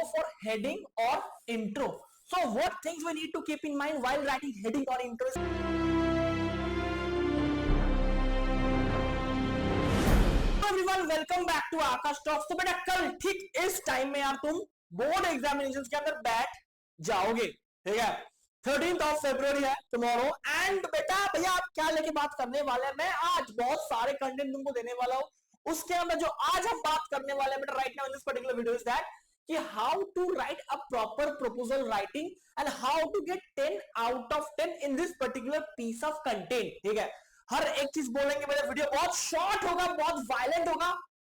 go for heading or intro. So what things we need to keep in mind while writing heading or intro? Everyone welcome back to Aakash talks. तो बेटा कल ठीक इस time में यार तुम board examinations के अंदर बैठ जाओगे, ठीक है। 13th of February है टुमारो। एंड बेटा भैया आप क्या लेके बात करने वाले हैं, मैं आज बहुत सारे कंटेंट तुमको देने वाला हूं। उसके अंदर जो आज हम बात करने वाले हैं बेटा right now in this particular video is that कि how to write a proper proposal writing and how to get 10 out of 10 in this particular piece of content, ठीक है। हर एक चीज बोलेंगे, मेरा वीडियो बहुत शॉर्ट होगा, बहुत वायलेंट होगा,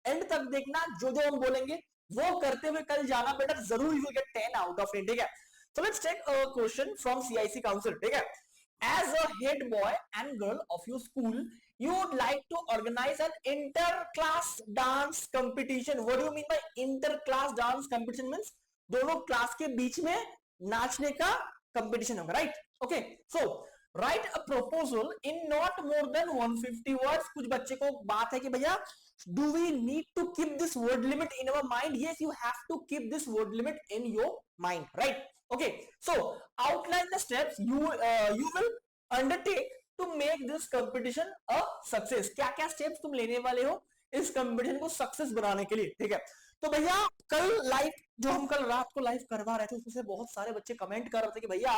एंड तक देखना। जो जो हम बोलेंगे वो करते हुए कल जाना बेटा, जरूर you will get 10 out of 10, ठीक है। So let's take a question from CIC Council, ठीक है। As a head boy and girl of your school, you would like to organize an inter-class dance competition. What do you mean by inter-class dance competition? Means दोनों class के बीच में नाचने का competition होगा, right? Okay, so write a proposal in not more than 150 words. कुछ बच्चे को बात है कि भैया do we need to keep this word limit in our mind? Yes, you have to keep this word limit in your mind, right? Okay, so outline the steps you will undertake to make this competition a success. क्या क्या steps तुम लेने वाले हो इस competition को success बनाने के लिए, ठीक है। तो भैया कल लाइव जो हम कल रात को लाइव करवा रहे थे उसमें से बहुत सारे बच्चे कमेंट कर रहे थे कि भैया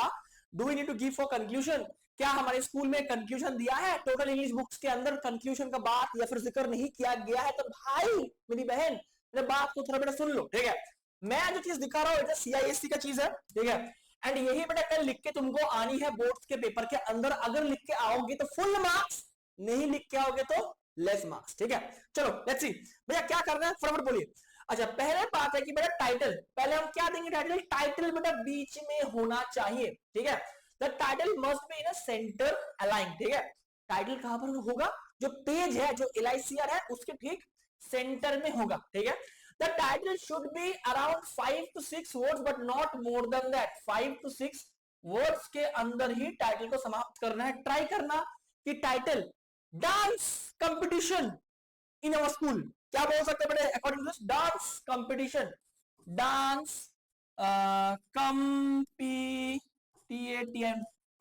do we need to give for conclusion, क्या हमारे स्कूल में कंक्लूजन दिया है? टोटल इंग्लिश बुक्स के अंदर कंक्लूजन का बात या फिर जिक्र नहीं किया गया है। तो भाई मेरी बहन मेरे बात को थोड़ा बेटा सुन लो, ठीक है। मैं जो चीज दिखा रहा हूँ CISC का चीज है, ठीक है। एंड यही बेटा कल लिख के तुमको आनी है बोर्ड के पेपर के अंदर। अगर लिख के आओगे तो फुल मार्क्स, नहीं लिख के आओगे तो लेस मार्क्स, ठीक है। चलो लेट्स सी भैया क्या करना है, फटाफट बोलिए। अच्छा, पहले बात है कि बेटा टाइटल, पहले हम क्या देंगे? टाइटल। टाइटल बेटा बीच में होना चाहिए, ठीक है। The title must be in a centre align, ठीक है। टाइटल कहां पर होगा? जो पेज है, जो LICR है उसके ठीक सेंटर में होगा, ठीक है। The title should be around 5 to 6 words but not more than that. 5 to 6 words के अंदर ही टाइटल को समाप्त करना है। ट्राई करना कि title dance competition in our school, क्या बोल सकते हैं बेटे according to this? Dance competition, dance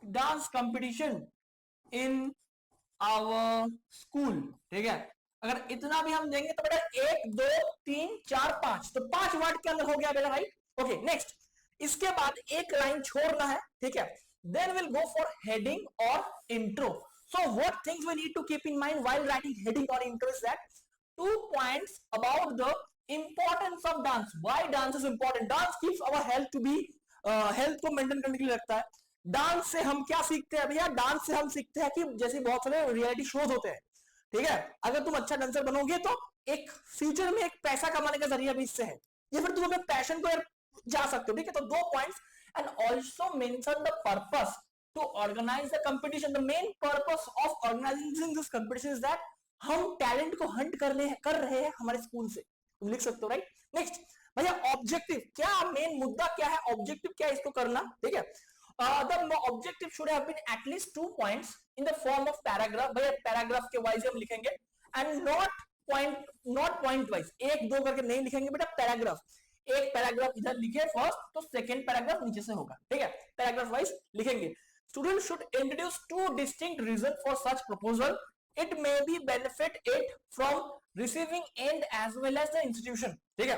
dance competition in our school, ठीक है। अगर इतना भी हम देंगे तो बेटा 1 2 3 4 5, तो 5 वर्ड के अंदर हो गया बेटा, राइट? ओके, नेक्स्ट इसके बाद एक लाइन छोड़ना है, ठीक है। Then will go for heading और intro. So what things we need to keep in mind while writing heading और intro is that 2 points about the importance of dance. Why dance is important? Dance keeps our health to be health को maintain करने के लिए रखता है। Dance से हम क्या सीखते हैं भैया? डांस से हम सीखते हैं कि जैसे बहुत सारे रियलिटी शोज होते हैं, ठीक है। अगर तुम अच्छा डांसर बनोगे तो एक फ्यूचर में एक पैसा कमाने का जरिया भी इससे है, या फिर तुम अपने पैशन को जा सकते हो, ठीक है। तो 2 points and also mention the purpose to organise the competition. The main purpose of organising this competition is that हम टैलेंट को हंट कर रहे हैं हमारे स्कूल से, तुम लिख सकते हो, राइट? नेक्स्ट भैया ऑब्जेक्टिव, क्या मेन मुद्दा क्या है? ऑब्जेक्टिव क्या है इसको करना, ठीक है। The objective should have been at least 2 points in the form of paragraph. भैया पैराग्राफ के वाइज हम लिखेंगे एंड नॉट पॉइंट वाइज, 1 2 करके नहीं लिखेंगे बेटा। पैराग्राफ, एक पैराग्राफ इधर लिखे फर्स्ट तो सेकंड पैराग्राफ नीचे से होगा, ठीक है। पैराग्राफ वाइज लिखेंगे। Student should introduce 2 distinct reason for such proposal. It may be benefit it from receiving end as well as the institution, ठीक है।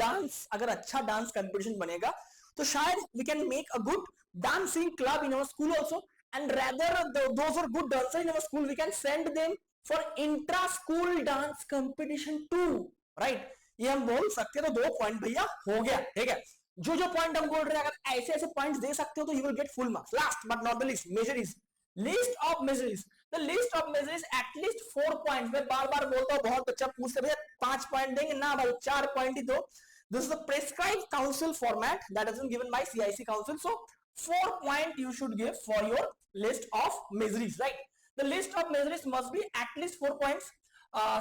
डांस, अगर अच्छा डांस कंपटीशन बनेगा तो शायद we can make a good dancing club in our school also, and rather those are good dancers in our school we can send them for intra school dance competition too, right? ये हम बोल सकते हैं। तो 2 point भैया हो गया, ठीक है। जो जो पॉइंट हम बोल रहे हैं अगर ऐसे ऐसे पॉइंट्स दे सकते हो तो you will get full marks. Last but not the least, measure is list of measures. The list of measures at least 4 points. मैं बार बार बोलता हूँ, बहुत बच्चा पूछते भैया 5 पॉइंट देंगे ना भाई, 4 पॉइंट ही दो। This is the prescribed council format that has been given by CIC council. So 4 point you should give for your list of measures, right? The list of measures must be at least 4 points.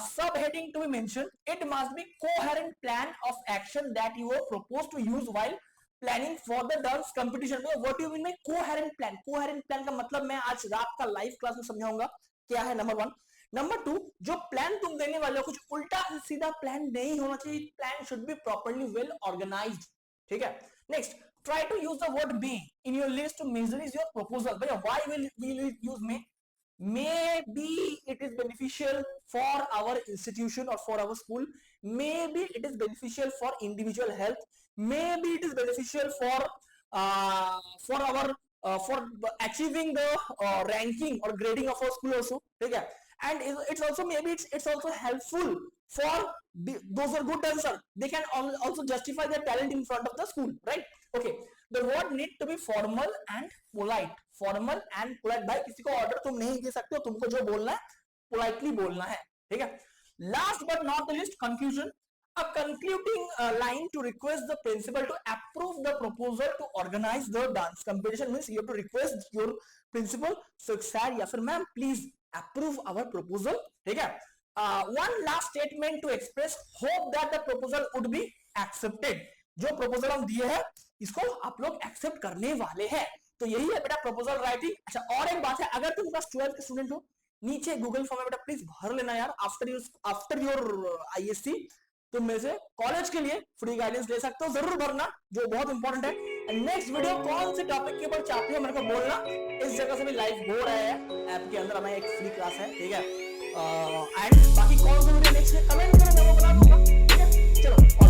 Subheading to be mentioned. It must be coherent plan of action that you are proposed to use while planning for the dance competition में। What you mean by coherent plan? Coherent plan का मतलब मैं आज रात का live class में समझाऊंगा क्या है, नंबर 1। नंबर 2, जो प्लान तुम देने वाले हो कुछ उल्टा सीधा प्लान नहीं होना चाहिए, plan should be properly well organised, ठीक है। Next, try to use the word may in your list to measure your proposal. भैया why will you use may? Maybe it is beneficial for our institution or for our school, maybe it is beneficial for individual health, maybe it is beneficial for our for achieving the ranking or grading of our school also, ठीक है। And it's also maybe it's also helpful for those who are good dancer, they can also justify their talent in front of the school, right? Okay, the word need to be formal and polite, formal and polite। भाई किसी को order तुम नहीं दे सकते हो, तुमको जो बोलना है पोलाइटली बोलना है, ठीक है। Last but not the list, conclusion, a concluding line to request the principal to approve the proposal to organize the dance competition means you have to request your principal, so sir या फिर ma'am please approve our proposal, ठीक है। one last statement to express hope that the proposal would be accepted, जो proposal हम दिए हैं इसको आप लोग एक्सेप्ट करने वाले हैं, तो यही है बेटा प्रपोजल राइटिंग। अच्छा और एक बात है, अगर तुम क्लास 12 के स्टूडेंट हो, नीचे गूगल फॉर्म में बेटा प्लीज भर लेना यार, आफ्टर योर आईएससी तुम में से कॉलेज के लिए फ्री गाइडेंस ले सकते हो, जरूर भरना, जो बहुत इंपॉर्टेंट है। नेक्स्ट वीडियो कौन से टॉपिक के ऊपर चाहते हो मेरे को बोलना, इस जगह से भी लाइव हो रहा है ऐप के अंदर, हमारी एक फ्री क्लास है, ठीक है। एंड बाकी कौन सा वीडियो नेक्स्ट कमेंट करो, मैं वो बना दूंगा, ठीक है। चलो।